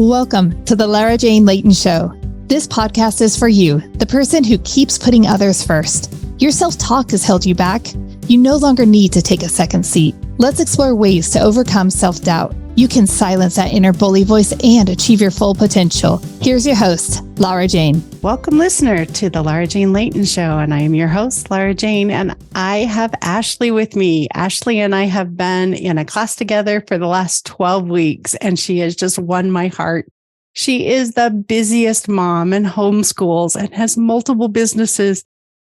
Welcome to the Lara Jane Layton Show. This podcast is for you, the person who keeps putting others first. Your self-talk has held you back. You no longer need to take a second seat. Let's explore ways to overcome self-doubt. You can silence that inner bully voice and achieve your full potential. Here's your host, Lara Jane. Welcome, listener, to the Lara Jane Layton Show. And I am your host, Lara Jane, and I have Ashly with me. Ashly and I have been in a class together for the last 12 weeks, and she has just won my heart. She is the busiest mom and homeschools and has multiple businesses,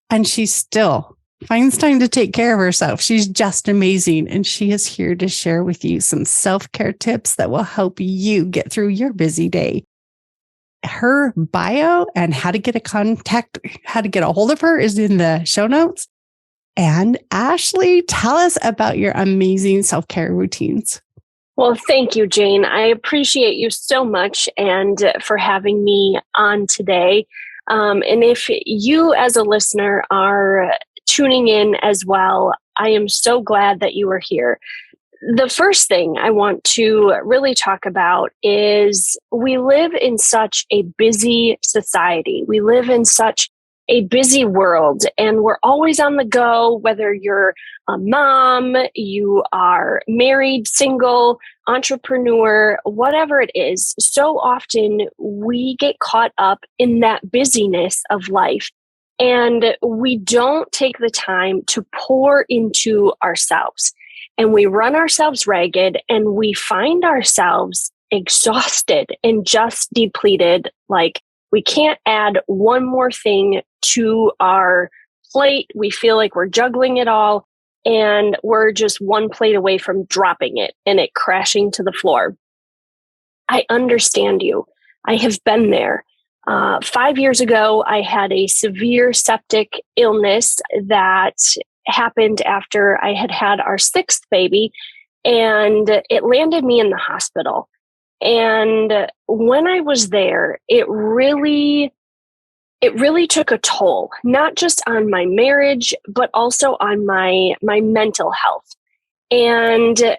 and she still finds time to take care of herself. She's just amazing. And she is here to share with you some self-care tips that will help you get through your busy day. Her bio and how to get a hold of her is in the show notes. And Ashly, tell us about your amazing self-care routines. Well, thank you, Jane. I appreciate you so much and for having me on today. And if you as a listener are tuning in as well, I am so glad that you are here. The first thing I want to really talk about is we live in such a busy society. We live in such a busy world, and we're always on the go, whether you're a mom, you are married, single, entrepreneur, whatever it is. So often we get caught up in that busyness of life, and we don't take the time to pour into ourselves. And we run ourselves ragged, and we find ourselves exhausted and just depleted. Like we can't add one more thing to our plate. We feel like we're juggling it all, and we're just one plate away from dropping it and it crashing to the floor. I understand you. I have been there. 5 years ago, I had a severe septic illness that happened after I had had our sixth baby, and it landed me in the hospital. And when I was there, it really took a toll, not just on my marriage, but also on my mental health. And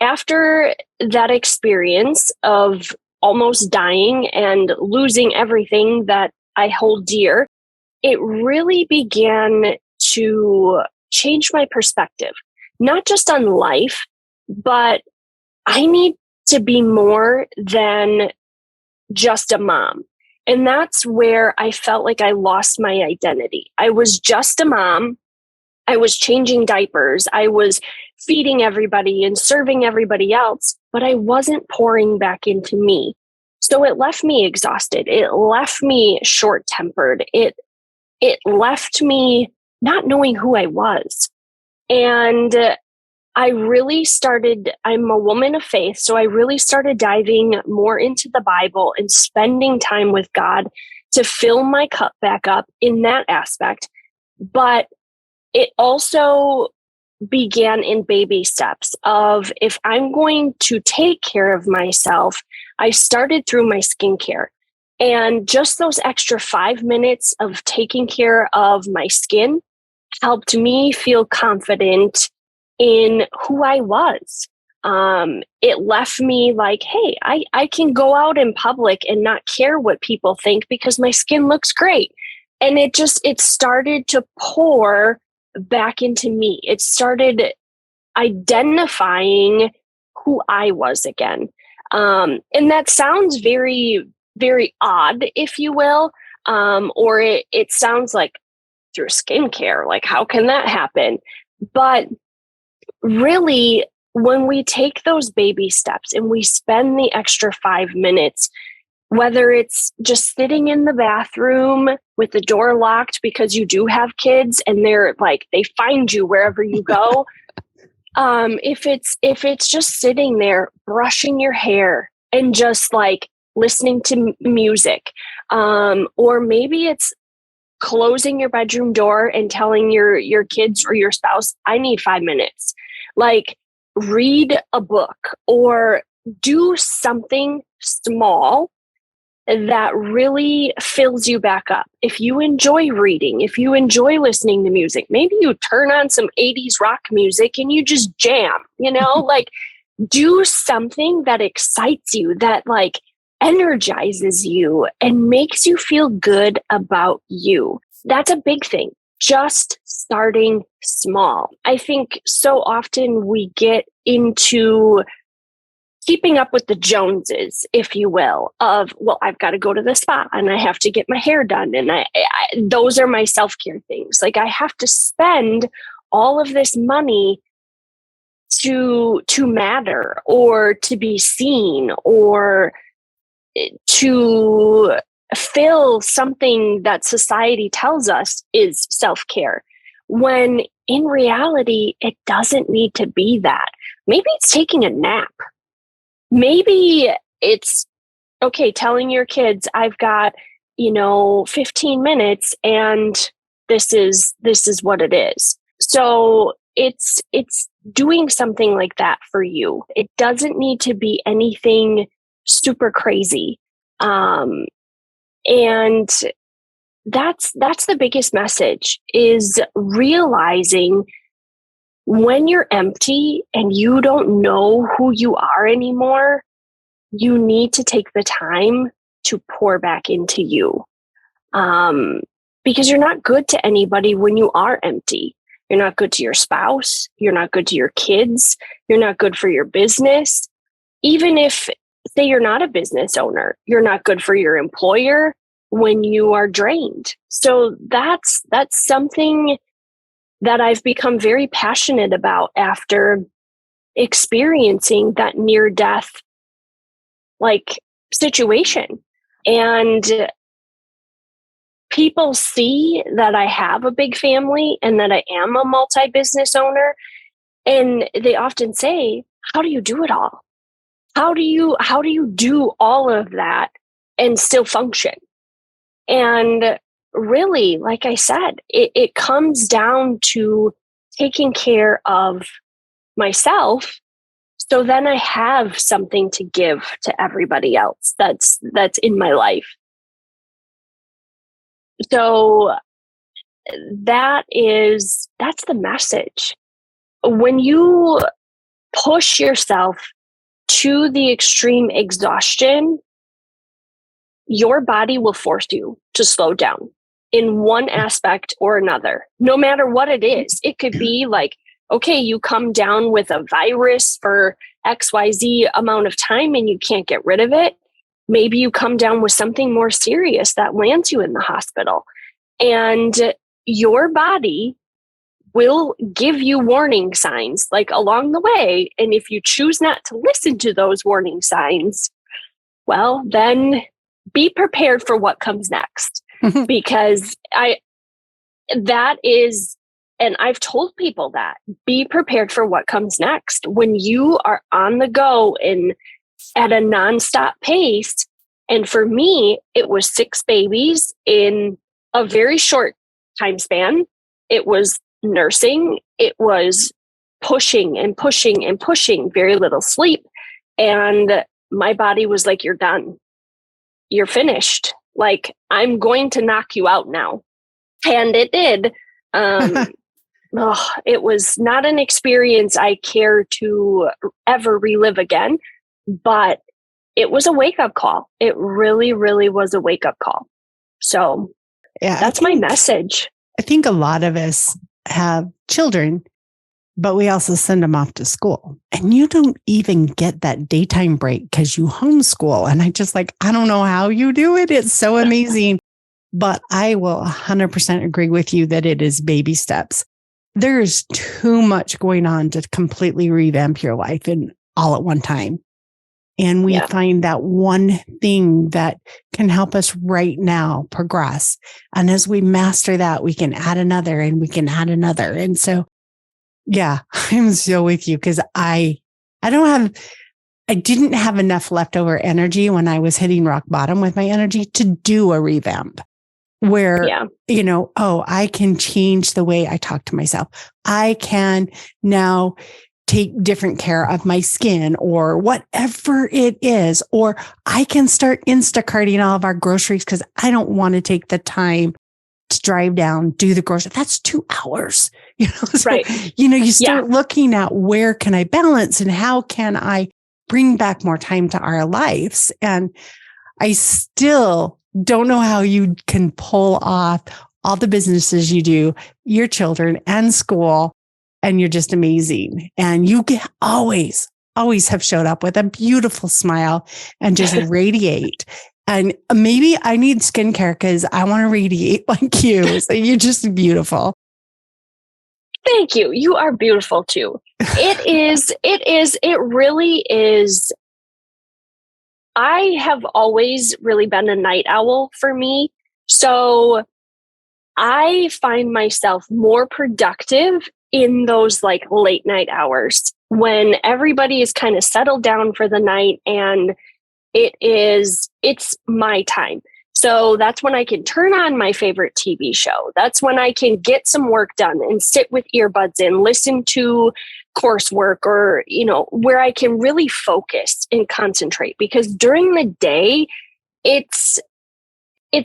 after that experience of almost dying and losing everything that I hold dear, it really began to change my perspective, not just on life, but I need to be more than just a mom. And that's where I felt like I lost my identity. I was just a mom. I was changing diapers. I was feeding everybody and serving everybody else, but I wasn't pouring back into me. So it left me exhausted. It left me short-tempered. It left me not knowing who I was. And I'm a woman of faith, so I really started diving more into the Bible and spending time with God to fill my cup back up in that aspect. But it also began in baby steps of, if I'm going to take care of myself, I started through my skincare. And just those extra 5 minutes of taking care of my skin helped me feel confident in who I was. It left me like, hey, I can go out in public and not care what people think because my skin looks great. And it started to pour back into me. It started identifying who I was again. And that sounds very, very odd, if you will. Or it sounds like through skincare, like how can that happen? But really, when we take those baby steps and we spend the extra 5 minutes, whether it's just sitting in the bathroom with the door locked because you do have kids and they find you wherever you go. If it's just sitting there brushing your hair and just like listening to music, or maybe it's closing your bedroom door and telling your kids or your spouse, I need 5 minutes. Like read a book or do something small that really fills you back up. If you enjoy reading, if you enjoy listening to music, maybe you turn on some 80s rock music and you just jam, like do something that excites you, that like energizes you and makes you feel good about you. That's a big thing. Just starting small. I think so often we get into keeping up with the Joneses, if you will, of, well, I've got to go to the spa and I have to get my hair done. And those are my self-care things. Like, I have to spend all of this money to matter or to be seen or to fill something that society tells us is self-care, when in reality, it doesn't need to be that. Maybe it's taking a nap. Maybe it's, okay, telling your kids, I've got, 15 minutes and this is what it is. So it's doing something like that for you. It doesn't need to be anything super crazy. And that's the biggest message, is realizing when you're empty and you don't know who you are anymore, you need to take the time to pour back into you. Because you're not good to anybody when you are empty. You're not good to your spouse. You're not good to your kids. You're not good for your business. Even if, say, you're not a business owner, you're not good for your employer when you are drained. So that's something that I've become very passionate about after experiencing that near-death situation. And people see that I have a big family and that I am a multi-business owner. And they often say, how do you do it all? How do you do all of that and still function? And really, like I said, it comes down to taking care of myself, so then I have something to give to everybody else that's in my life. So that's the message. When you push yourself to the extreme exhaustion, your body will force you to slow down in one aspect or another, no matter what it is. It could be like, okay, you come down with a virus for XYZ amount of time and you can't get rid of it. Maybe you come down with something more serious that lands you in the hospital. And your body will give you warning signs along the way. And if you choose not to listen to those warning signs, well, then be prepared for what comes next. Because and I've told people that, be prepared for what comes next. When you are on the go and at a nonstop pace, and for me, it was 6 babies in a very short time span. It was nursing. It was pushing and pushing and pushing, very little sleep. And my body was like, you're done. You're finished. I'm going to knock you out now. And it did. It was not an experience I care to ever relive again, but it was a wake-up call. It really, really was a wake-up call. So that's my message. I think a lot of us have children, but we also send them off to school. And you don't even get that daytime break because you homeschool. And I don't know how you do it. It's so amazing. But I will 100% agree with you that it is baby steps. There is too much going on to completely revamp your life and all at one time. And we find that one thing that can help us right now progress. And as we master that, we can add another and we can add another. And so, I'm so with you, because I didn't have enough leftover energy when I was hitting rock bottom with my energy to do a revamp where, I can change the way I talk to myself. I can now take different care of my skin or whatever it is, or I can start Instacarting all of our groceries because I don't want to take the time to drive down, do the groceries. That's 2 hours, so, right. You start looking at where can I balance and how can I bring back more time to our lives. And I still don't know how you can pull off all the businesses you do, your children and school, and you're just amazing. And you always have showed up with a beautiful smile and just radiate. And maybe I need skincare because I want to radiate like you. So you're just beautiful. Thank you. You are beautiful too. It really is. I have always really been a night owl for me. So I find myself more productive in those like late night hours when everybody is kind of settled down for the night and it's my time. So that's when I can turn on my favorite TV show. That's when I can get some work done and sit with earbuds in, listen to coursework or, where I can really focus and concentrate, because during the day, it's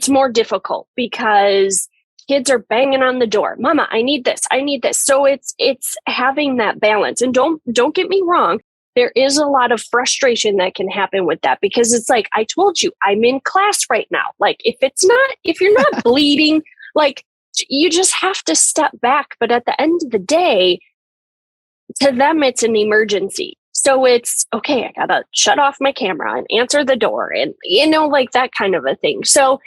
more difficult because kids are banging on the door. Mama, I need this. I need this. So it's having that balance. And don't get me wrong. There is a lot of frustration that can happen with that, because it's like, I told you, I'm in class right now. Like if you're not bleeding, like you just have to step back. But at the end of the day, to them, it's an emergency. So it's okay. I got to shut off my camera and answer the door and, like that kind of a thing. So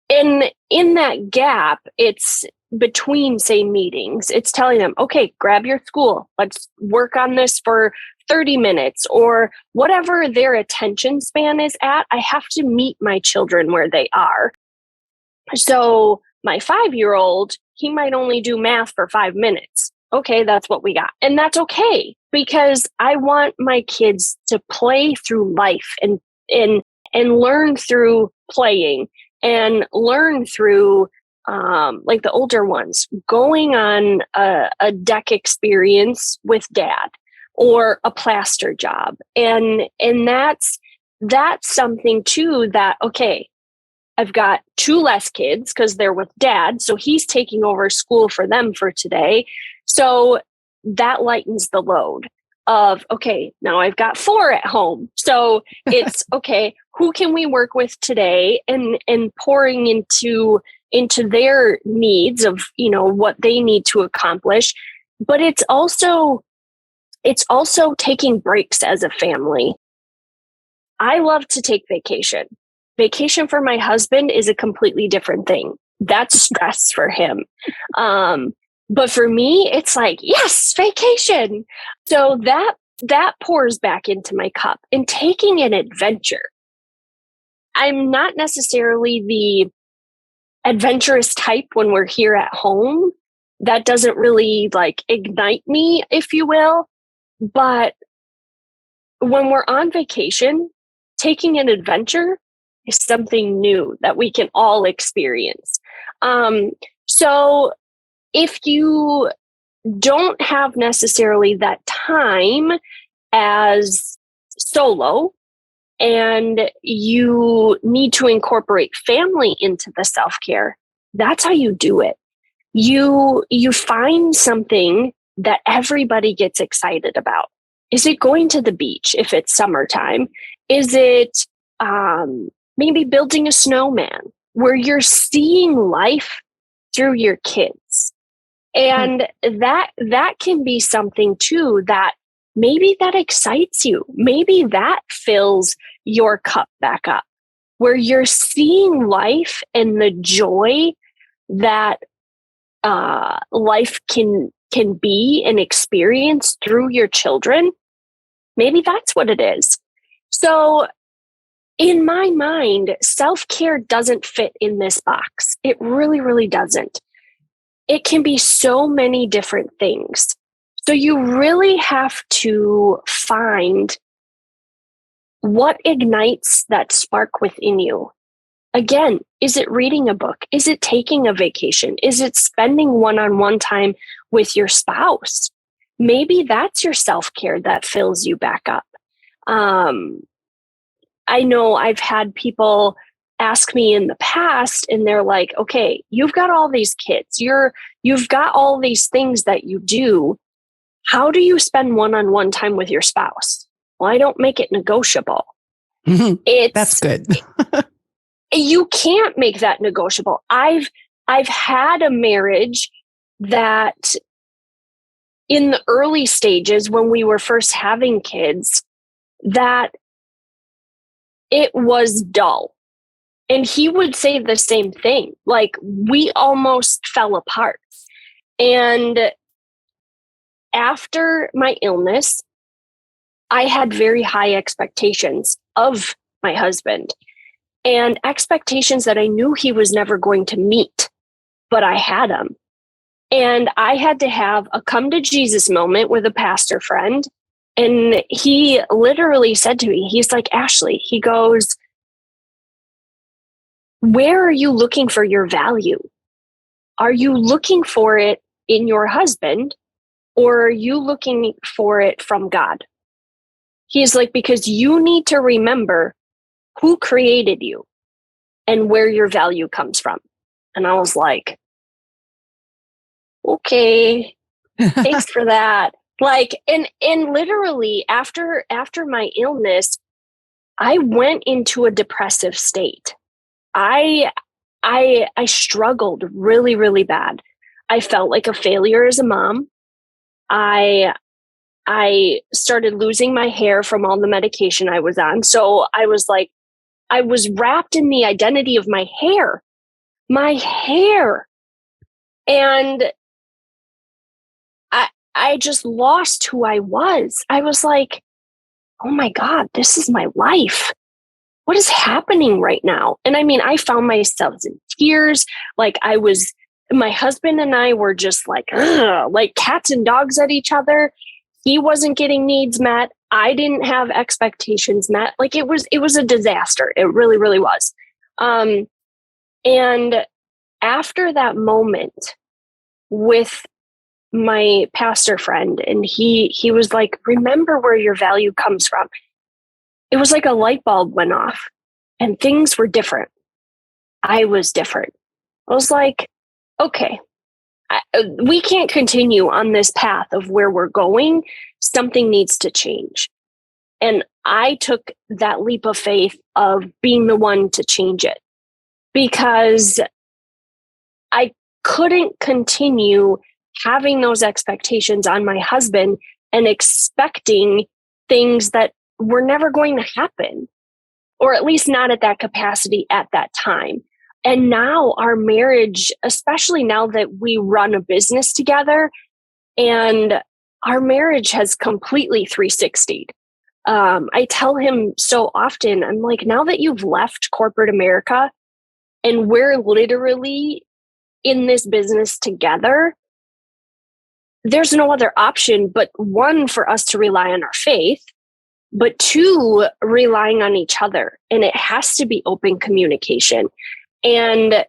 in that gap, it's between, say, meetings, it's telling them, okay, grab your school. Let's work on this for 30 minutes or whatever their attention span is at. I have to meet my children where they are. So my 5-year-old, he might only do math for 5 minutes. Okay, that's what we got. And that's okay, because I want my kids to play through life and learn through playing and learn through like the older ones going on a deck experience with dad or a plaster job. And that's something too that, okay, I've got 2 less kids because they're with dad. So he's taking over school for them for today. So that lightens the load of, okay, now I've got 4 at home. So it's okay, who can we work with today, and pouring into their needs of, what they need to accomplish. But it's also taking breaks as a family. I love to take vacation. Vacation for my husband is a completely different thing. That's stress for him. But for me, it's like, yes, vacation. So that pours back into my cup, and taking an adventure. I'm not necessarily the adventurous type when we're here at home. That doesn't really like ignite me, if you will. But when we're on vacation, taking an adventure is something new that we can all experience. So if you don't have necessarily that time as solo, and you need to incorporate family into the self-care, that's how you do it. You find something that everybody gets excited about. Is it going to the beach if it's summertime? Is it maybe building a snowman where you're seeing life through your kids? And that can be something too that maybe that excites you. Maybe that fills your cup back up, where you're seeing life and the joy that life can be and experience through your children. Maybe that's what it is. So in my mind, self-care doesn't fit in this box. It really, really doesn't. It can be so many different things. So you really have to find what ignites that spark within you. Again, is it reading a book? Is it taking a vacation? Is it spending one-on-one time with your spouse? Maybe that's your self-care that fills you back up. I know I've had people ask me in the past, and they're like, okay, you've got all these kids. You've got all these things that you do. How do you spend one-on-one time with your spouse? Well, I don't make it negotiable. That's good. You can't make that negotiable. I've had a marriage that in the early stages when we were first having kids, that it was dull. And he would say the same thing. Like, we almost fell apart. And after my illness, I had very high expectations of my husband and expectations that I knew he was never going to meet, but I had them. And I had to have a come to Jesus moment with a pastor friend. And he literally said to me, he's like, Ashly, he goes, where are you looking for your value? Are you looking for it in your husband, or are you looking for it from God? He's like, because you need to remember who created you and where your value comes from. And I was like, okay, thanks for that. Like, and literally after my illness, I went into a depressive state. I struggled really, really bad. I felt like a failure as a mom. I started losing my hair from all the medication I was on. So I was like, I was wrapped in the identity of my hair. And I just lost who I was. I was like, oh my God, this is my life. What is happening right now? And I mean, I found myself in tears. Like, my husband and I were just like cats and dogs at each other. He wasn't getting needs met. I didn't have expectations met. Like, it was a disaster. It really, really was. And after that moment with my pastor friend, and he was like, remember where your value comes from. It was like a light bulb went off and things were different. I was different. I was like, okay, we can't continue on this path of where we're going. Something needs to change. And I took that leap of faith of being the one to change it, because I couldn't continue having those expectations on my husband and expecting things that were never going to happen, or at least not at that capacity at that time. And now our marriage, especially now that we run a business together, and our marriage has completely 360'd. I tell him so often, I'm like, now that you've left corporate America and we're literally in this business together, there's no other option but one, for us to rely on our faith, but two, relying on each other. And it has to be open communication and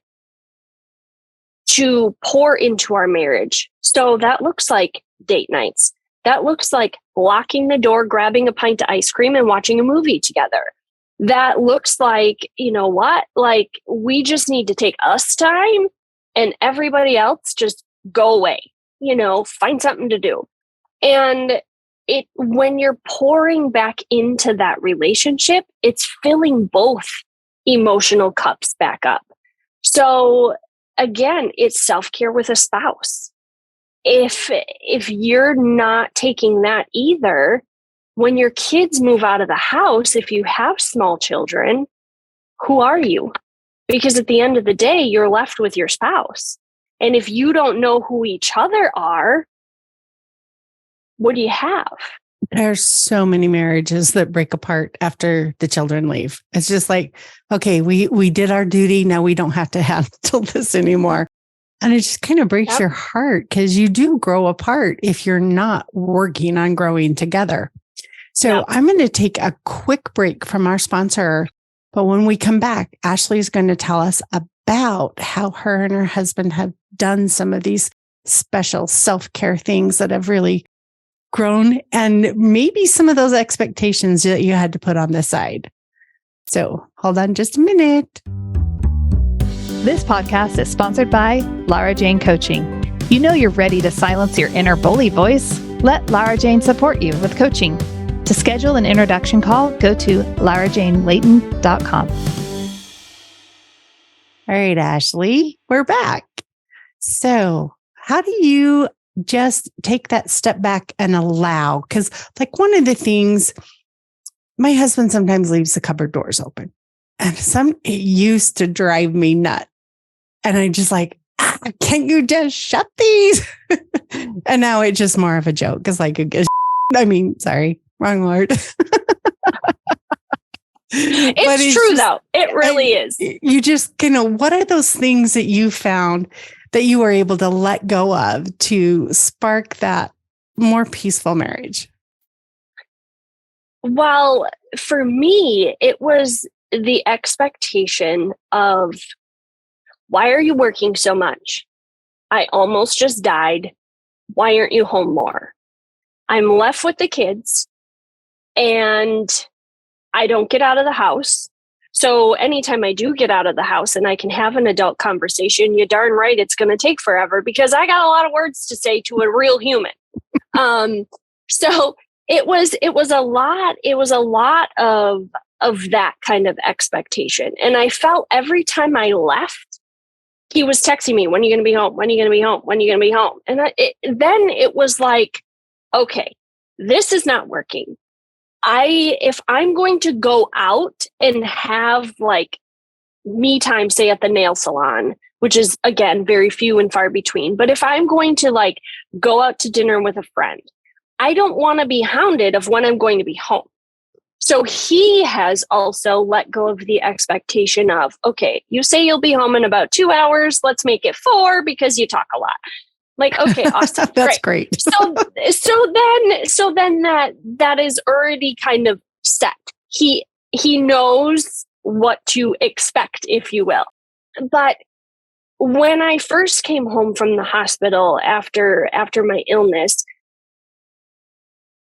to pour into our marriage. So that looks like date nights. That looks like locking the door, grabbing a pint of ice cream and watching a movie together. That looks like, you know what? Like, we just need to take us time and everybody else just go away, find something to do. And when you're pouring back into that relationship, it's filling both emotional cups back up. So again, it's self-care with a spouse. If you're not taking that either, when your kids move out of the house, if you have small children, who are you? Because at the end of the day, you're left with your spouse. And if you don't know who each other are, what do you have? There's so many marriages that break apart after the children leave. It's just like, okay, we did our duty. Now we don't have to handle this anymore. And it just kind of breaks your heart, because you do grow apart if you're not working on growing together. So I'm going to take a quick break from our sponsor. But when we come back, Ashly is going to tell us about how her and her husband have done some of these special self-care things that have really grown, and maybe some of those expectations that you had to put on the side. So hold on just a minute. This podcast is sponsored by Lara Jane Coaching. You know you're ready to silence your inner bully voice. Let Lara Jane support you with coaching. To schedule an introduction call, go to larajanelayton.com. All right, Ashly, we're back. So how do you just take that step back and allow? Because like one of the things, my husband sometimes leaves the cupboard doors open. And it used to drive me nuts. And I just like, can't you just shut these? And now it's just more of a joke. Because sorry, wrong word. It's true, though. It really is. You just, what are those things that you found that you were able to let go of to spark that more peaceful marriage? Well, for me, it was the expectation of, why are you working so much? I almost just died. Why aren't you home more? I'm left with the kids and I don't get out of the house. So anytime I do get out of the house and I can have an adult conversation, you're darn right it's going to take forever because I got a lot of words to say to a real human. So it was a lot of that kind of expectation. And I felt every time I left, he was texting me, when are you going to be home? When are you going to be home? When are you going to be home? And then it was like, okay, this is not working. If I'm going to go out and have like me time, say at the nail salon, which is again, very few and far between. But if I'm going to like go out to dinner with a friend, I don't want to be hounded of when I'm going to be home. So he has also let go of the expectation of, okay, you say you'll be home in about 2 hours. Let's make it 4 because you talk a lot. Like, okay, awesome. That's great. So then that is already kind of set. He knows what to expect, if you will. But when I first came home from the hospital after my illness,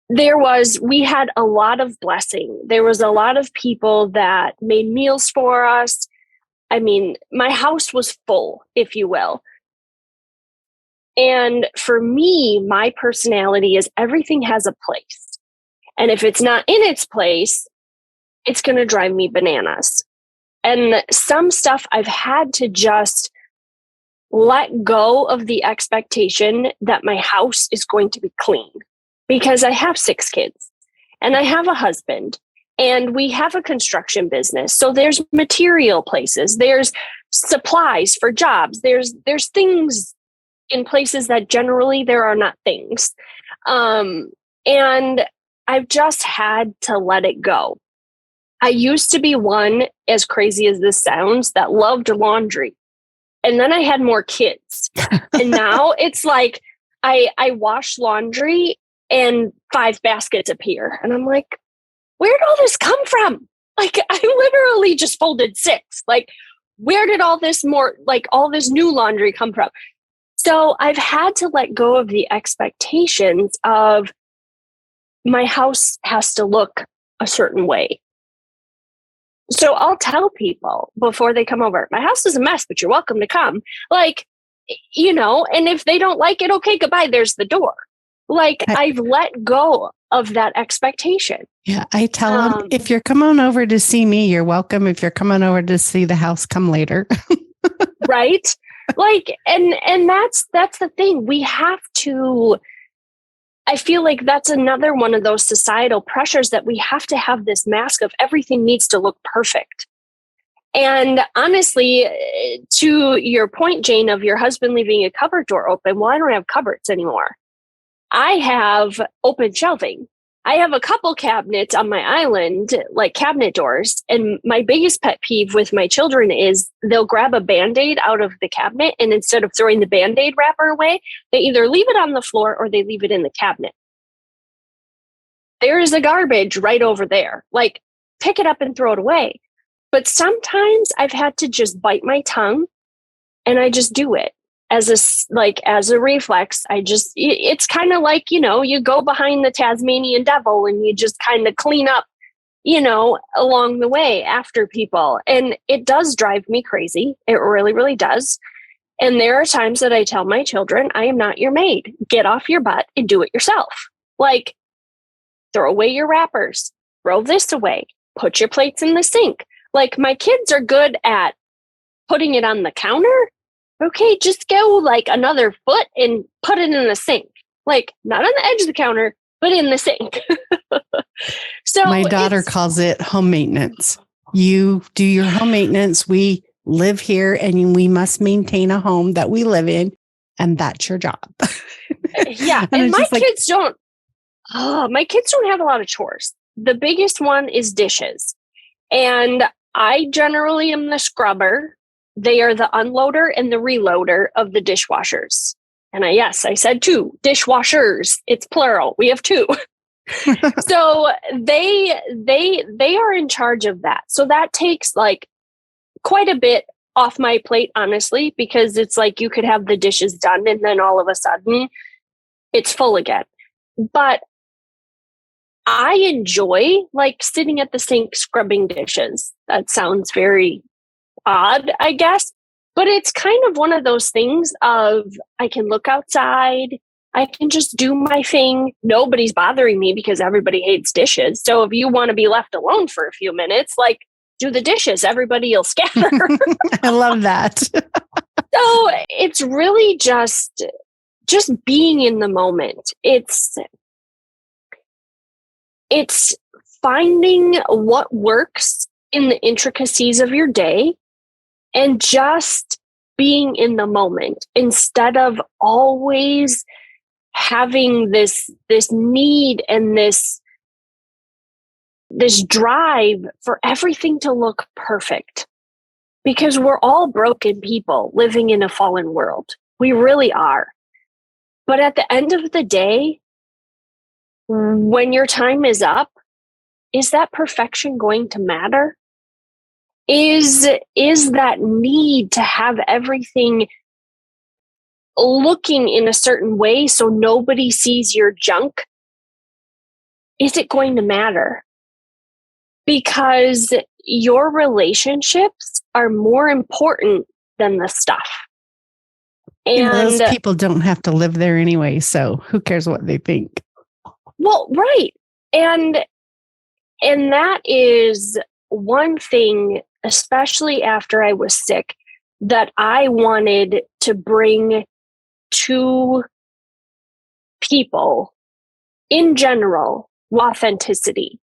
we had a lot of blessing. There was a lot of people that made meals for us. I mean, my house was full, if you will. And for me, my personality is everything has a place. And if it's not in its place, it's going to drive me bananas. And some stuff I've had to just let go of the expectation that my house is going to be clean. Because I have 6 kids and I have a husband and we have a construction business. So there's material places, there's supplies for jobs, there's things in places that generally there are not things. And I've just had to let it go. I used to be one, as crazy as this sounds, that loved laundry. And then I had more kids. And now it's like I wash laundry and 5 baskets appear. And I'm like, where'd all this come from? Like, I literally just folded 6. Like, where did all this new laundry come from? So I've had to let go of the expectations of my house has to look a certain way. So I'll tell people before they come over, my house is a mess, but you're welcome to come. Like, and if they don't like it, okay, goodbye, there's the door. Like, I've let go of that expectation. Yeah, I tell them, if you're coming over to see me, you're welcome. If you're coming over to see the house, come later. Right? Like, and that's the thing. We have to, I feel like that's another one of those societal pressures that we have to have this mask of everything needs to look perfect. And honestly, to your point, Jane, of your husband leaving a cupboard door open, well, I don't have cupboards anymore. I have open shelving. I have a couple cabinets on my island, like cabinet doors. And my biggest pet peeve with my children is they'll grab a Band-Aid out of the cabinet. And instead of throwing the Band-Aid wrapper away, they either leave it on the floor or they leave it in the cabinet. There is the garbage right over there. Like, pick it up and throw it away. But sometimes I've had to just bite my tongue and I just do it. As a reflex, it's kind of like, you go behind the Tasmanian devil and you just kind of clean up, along the way after people. And it does drive me crazy. It really, really does. And there are times that I tell my children, I am not your maid. Get off your butt and do it yourself. Like, throw away your wrappers, throw this away, put your plates in the sink. Like my kids are good at putting it on the counter. Okay, just go like another foot and put it in the sink. Like not on the edge of the counter, but in the sink. So my daughter calls it home maintenance. You do your home maintenance. We live here and we must maintain a home that we live in. And that's your job. Yeah. And my kids don't have a lot of chores. The biggest one is dishes. And I generally am the scrubber. They are the unloader and the reloader of the dishwashers. And I said 2 dishwashers. It's plural. We have 2. So they are in charge of that. So that takes like quite a bit off my plate, honestly, because it's like you could have the dishes done and then all of a sudden it's full again. But I enjoy like sitting at the sink scrubbing dishes. That sounds very odd, I guess, but it's kind of one of those things of I can look outside, I can just do my thing. Nobody's bothering me because everybody hates dishes. So if you want to be left alone for a few minutes, like do the dishes, everybody will scatter. I love that. So it's really just being in the moment. It's finding what works in the intricacies of your day and just being in the moment instead of always having this need and this drive for everything to look perfect, because we're all broken people living in a fallen world. We really are. But at the end of the day, when your time is up, is that perfection going to matter? Is that need to have everything looking in a certain way so nobody sees your junk? Is it going to matter? Because your relationships are more important than the stuff. And those people don't have to live there anyway, so who cares what they think? Well, right. And that is one thing, especially after I was sick, that I wanted to bring to people in general: authenticity.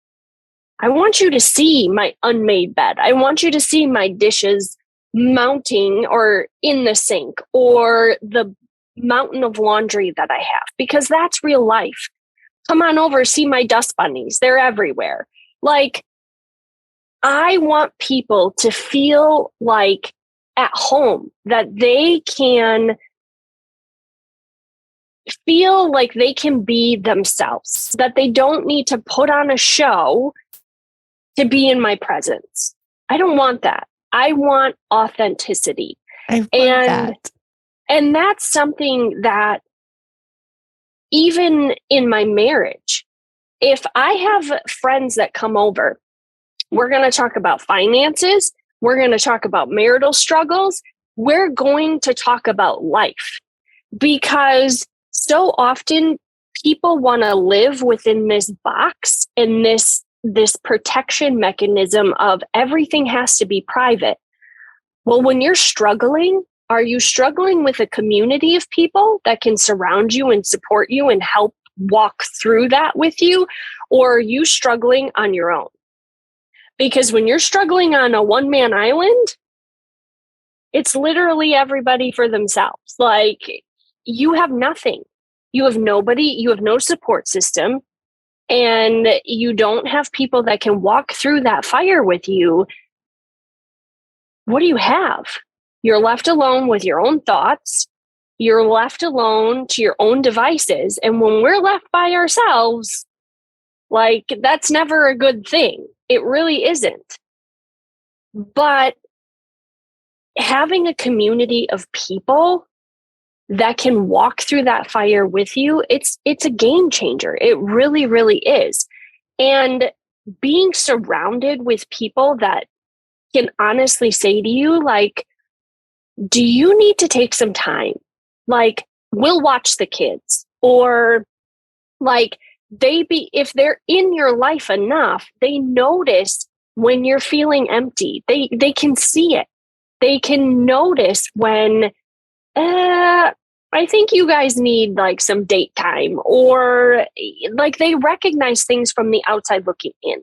I want you to see my unmade bed. I want you to see my dishes mounting or in the sink or the mountain of laundry that I have, because that's real life. Come on over, see my dust bunnies. They're everywhere. Like, I want people to feel like at home, that they can feel like they can be themselves, that they don't need to put on a show to be in my presence. I don't want that. I want authenticity. I love that. And that's something that even in my marriage, if I have friends that come over, we're going to talk about finances, we're going to talk about marital struggles, we're going to talk about life, because so often people want to live within this box and this protection mechanism of everything has to be private. Well, when you're struggling, are you struggling with a community of people that can surround you and support you and help walk through that with you? Or are you struggling on your own? Because when you're struggling on a one-man island, it's literally everybody for themselves. Like, you have nothing. You have nobody. You have no support system. And you don't have people that can walk through that fire with you. What do you have? You're left alone with your own thoughts. You're left alone to your own devices. And when we're left by ourselves, like, that's never a good thing. It really isn't. But having a community of people that can walk through that fire with you, it's a game changer. It really, really is. And being surrounded with people that can honestly say to you, like, do you need to take some time? Like, we'll watch the kids, or like, if they're in your life enough, they notice when you're feeling empty. They can see it. They can notice when I think you guys need like some date time, or like they recognize things from the outside looking in,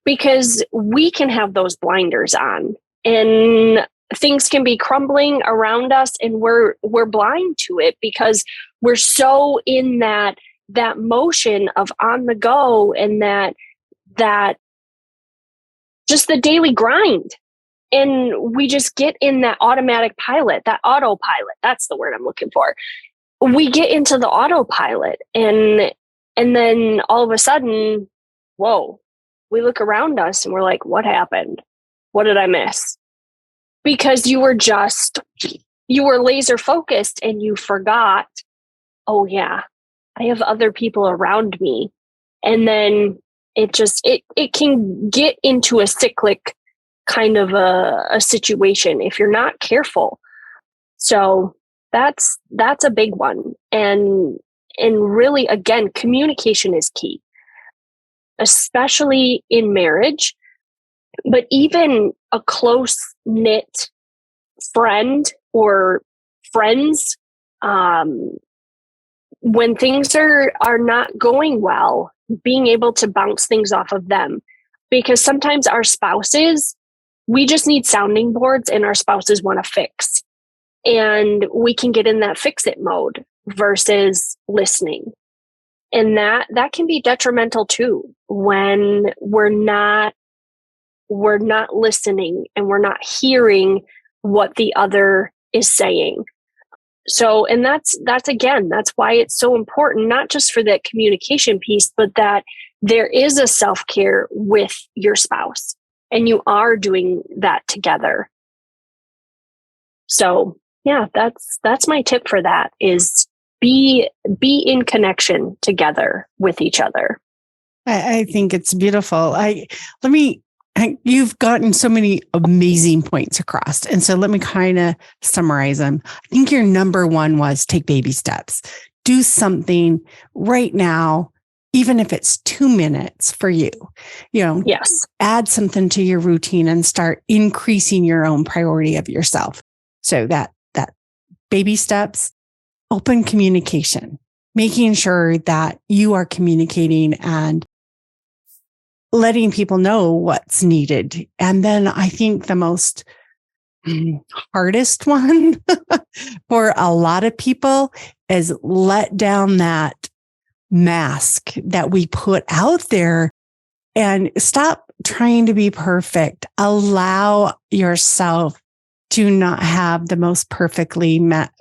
because we can have those blinders on and things can be crumbling around us and we're blind to it because we're so in that motion of on the go, and that just the daily grind. And we just get in that automatic pilot, that autopilot. That's the word I'm looking for. We get into the autopilot, and then all of a sudden, whoa, we look around us and we're like, what happened? What did I miss? Because you were laser focused and you forgot, oh yeah, I have other people around me. And then it can get into a cyclic kind of a situation if you're not careful. So that's a big one. And really, again, communication is key, especially in marriage, but even a close knit friend or friends, when things are not going well, being able to bounce things off of them, because sometimes our spouses, we just need sounding boards and our spouses want to fix. And we can get in that fix it mode versus listening. And that can be detrimental too, when we're not listening and we're not hearing what the other is saying. So, and that's why it's so important, not just for that communication piece, but that there is a self-care with your spouse and you are doing that together. So yeah, that's my tip for that, is be in connection together with each other. I think it's beautiful. You've gotten so many amazing points across. And so let me kind of summarize them. I think your number one was take baby steps. Do something right now, even if it's 2 minutes for you. Yes. Add something to your routine and start increasing your own priority of yourself. So that baby steps, open communication, making sure that you are communicating and letting people know what's needed. And then I think the most hardest one for a lot of people is let down that mask that we put out there and stop trying to be perfect. Allow yourself to not have the most perfectly met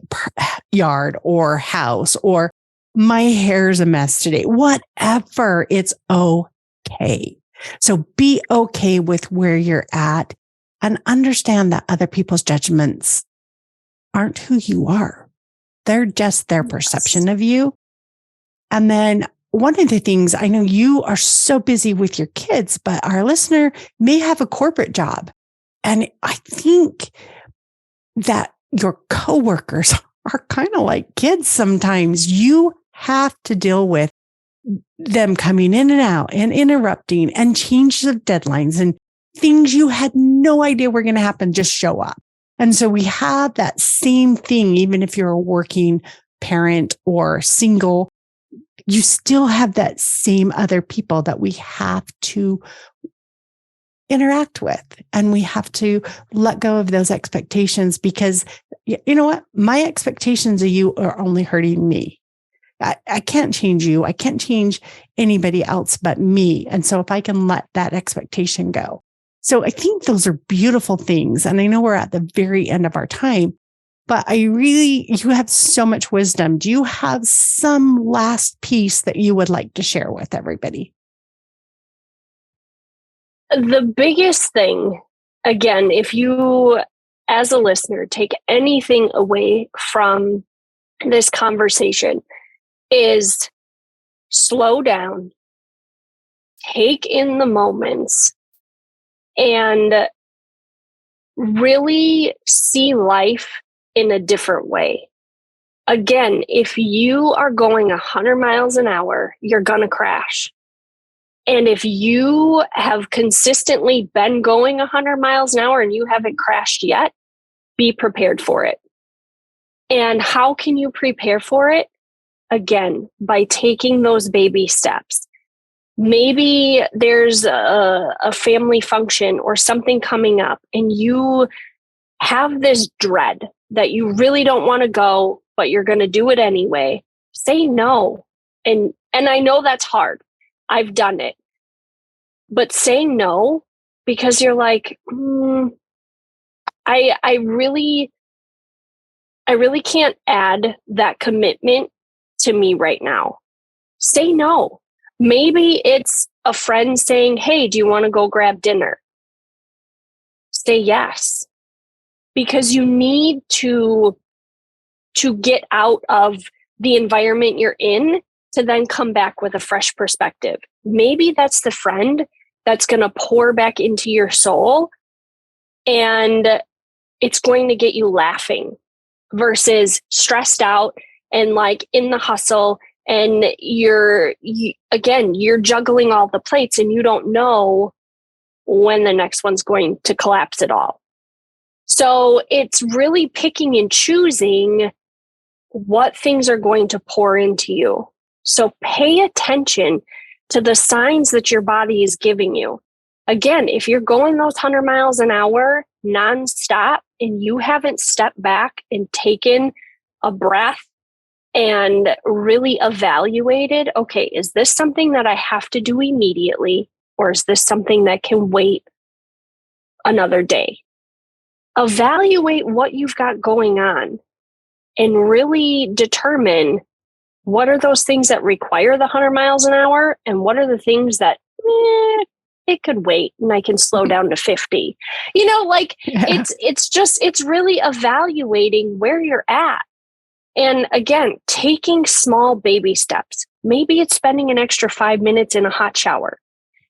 yard or house, or my hair's a mess today, whatever. It's okay. So be okay with where you're at and understand that other people's judgments aren't who you are. They're just their perception of you. And then one of the things, I know you are so busy with your kids, but our listener may have a corporate job. And I think that your coworkers are kind of like kids sometimes. You have to deal with them coming in and out and interrupting and changes of deadlines and things you had no idea were going to happen just show up. And so we have that same thing, even if you're a working parent or single, you still have that same other people that we have to interact with. And we have to let go of those expectations, because you know what? My expectations of you are only hurting me. I can't change you. I can't change anybody else but me. And so if I can let that expectation go. So I think those are beautiful things. And I know we're at the very end of our time, but you have so much wisdom. Do you have some last piece that you would like to share with everybody? The biggest thing, again, if you as a listener take anything away from this conversation, is slow down, take in the moments, and really see life in a different way. Again, if you are going 100 miles an hour, you're going to crash. And if you have consistently been going 100 miles an hour and you haven't crashed yet, be prepared for it. And how can you prepare for it? Again, by taking those baby steps. Maybe there's a family function or something coming up and you have this dread that you really don't want to go, but you're going to do it anyway. Say no. And I know that's hard. I've done it. But saying no because you're like, I really can't add that commitment to me right now. Say no. Maybe it's a friend saying, hey, do you want to go grab dinner? Say yes. Because you need to get out of the environment you're in to then come back with a fresh perspective. Maybe that's the friend that's going to pour back into your soul and it's going to get you laughing versus stressed out and like in the hustle, and you're juggling all the plates and you don't know when the next one's going to collapse at all. So it's really picking and choosing what things are going to pour into you. So pay attention to the signs that your body is giving you. Again, if you're going those 100 miles an hour nonstop and you haven't stepped back and taken a breath and really evaluated, okay, is this something that I have to do immediately, or is this something that can wait another day? Evaluate what you've got going on and really determine what are those things that require the 100 miles an hour and what are the things that it could wait and I can slow down to 50. It's really evaluating where you're at. And again, taking small baby steps. Maybe it's spending an extra 5 minutes in a hot shower.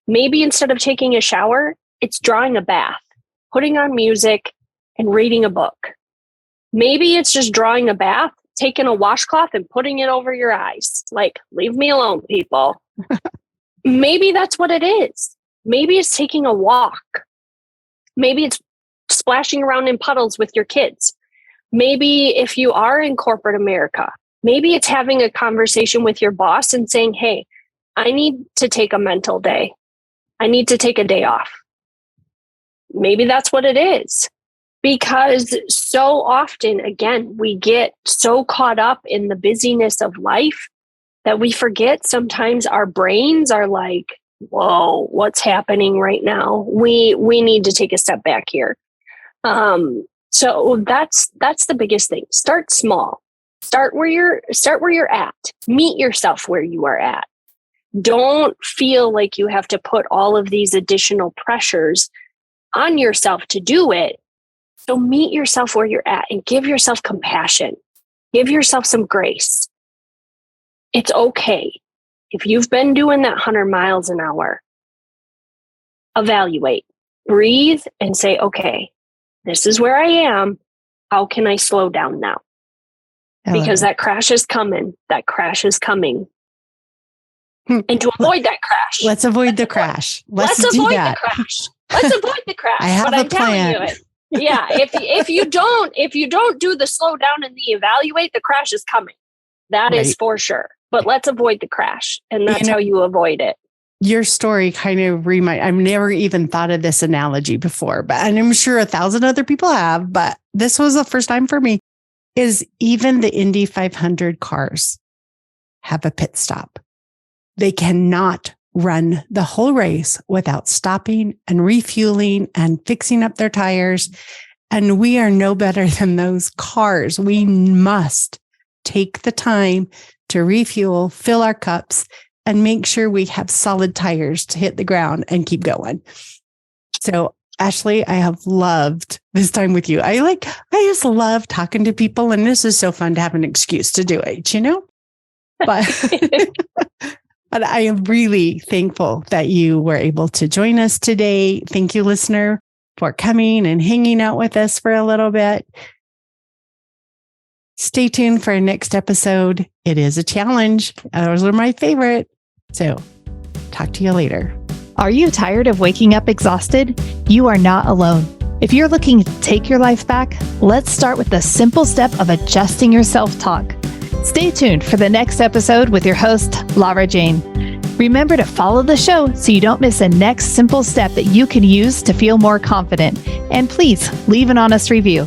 Maybe instead of taking a shower, it's drawing a bath, putting on music, and reading a book. Maybe it's just drawing a bath, taking a washcloth and putting it over your eyes. Like, leave me alone, people. Maybe that's what it is. Maybe it's taking a walk. Maybe it's splashing around in puddles with your kids. Maybe if you are in corporate America, maybe it's having a conversation with your boss and saying, hey, I need to take a mental day. I need to take a day off. Maybe that's what it is. Because so often, again, we get so caught up in the busyness of life that we forget sometimes our brains are like, whoa, what's happening right now? We need to take a step back here. So that's the biggest thing. Start small. Start where you're at. Meet yourself where you are at. Don't feel like you have to put all of these additional pressures on yourself to do it. So meet yourself where you're at and give yourself compassion. Give yourself some grace. It's okay. If you've been doing that 100 miles an hour, evaluate, breathe, and say, okay, this is where I am. How can I slow down now? Because that crash is coming. That crash is coming. And to avoid that crash. Let's avoid the crash. Let's avoid the crash. Let's avoid the crash. I have a plan. Yeah. If you don't do the slow down and the evaluate, the crash is coming. That is for sure. But let's avoid the crash. And that's how you avoid it. Your story kind of I've never even thought of this analogy before, and I'm sure 1,000 other people have, but this was the first time for me, is even the Indy 500 cars have a pit stop. They cannot run the whole race without stopping and refueling and fixing up their tires. And we are no better than those cars. We must take the time to refuel, fill our cups, and make sure we have solid tires to hit the ground and keep going. So, Ashly, I have loved this time with you. I just love talking to people, and this is so fun to have an excuse to do it, But but I am really thankful that you were able to join us today. Thank you, listener, for coming and hanging out with us for a little bit. Stay tuned for our next episode. It is a challenge. Those are my favorite. So talk to you later. Are you tired of waking up exhausted? You are not alone. If you're looking to take your life back, let's start with the simple step of adjusting your self-talk. Stay tuned for the next episode with your host, Lara Jane. Remember to follow the show so you don't miss a next simple step that you can use to feel more confident. And please leave an honest review.